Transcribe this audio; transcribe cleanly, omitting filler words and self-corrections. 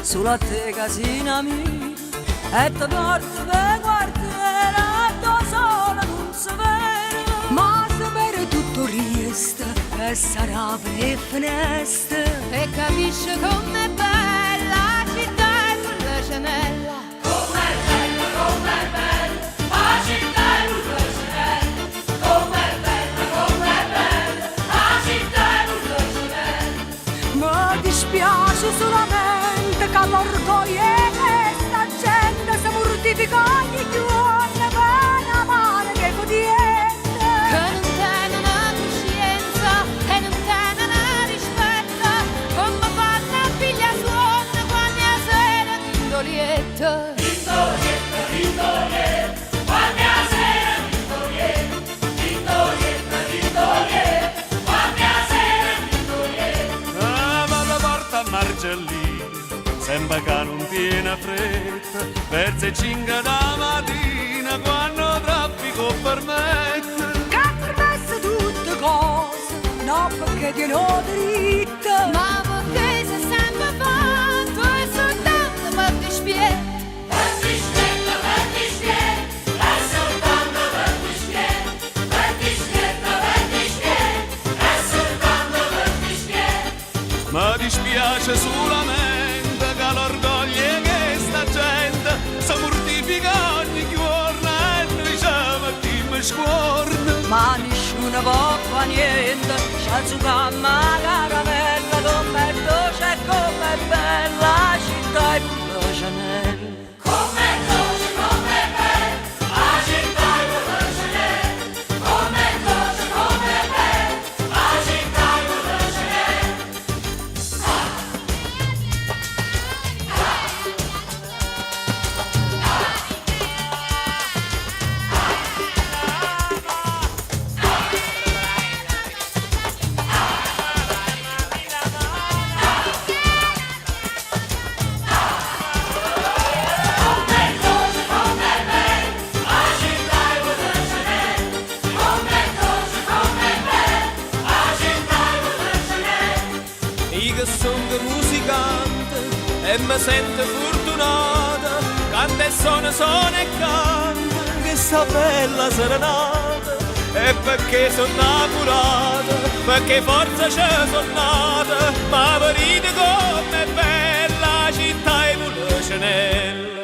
sulla te casina mia, e te porto per guardare tua sola non si vede, ma sapere tutto resta e sarà per finestre, e capisce com'è bella la città e quella cenella. Com'è bella, la città e quella cenella. Com'è bella, la città e quella cenella. mi dispiace solamente che l'orgoglio è questa gente si mortifica ogni giorno per amare che codiente, Che non tene una coscienza e non tene una rispetto, come fanno a piglia suona quando è sera d'indolietta. Vittorietta, Vittorietta, quando è sera Vittorietta. Vittorietta, Vittorietta, quando è sera Vittorietta. Ma la porta a Margellina, sembra che non tiene fretta, verso le 5 da mattina, quando traffico permette. che permesse tutte cose, no perché ti ho diritto, Ma perché sei sempre fatto e soltanto per dispiede? Battistietta, battistietta, è soltanto battistietta. Battistietta, battistietta, è soltanto battistietta. Ma dispiace solamente che l'orgoglio è che sta gente si mortifica ogni giorno e noi siamo a chi scorna. ma nessuno può fare niente, c'è su camma caramella, com'è dolce e com'è bella la città e quella cenella. Com'è dolce, com'è bella, la città e quella cenella. Com'è dolce, com'è bella, la città e quella cenella. Io che sono musicante e mi sento fortunata, canta e sono e canta che sta bella serenata, e perché sono innamorata, perché forza ci sono nata, ma vedete com'è bella la città e quella cenella.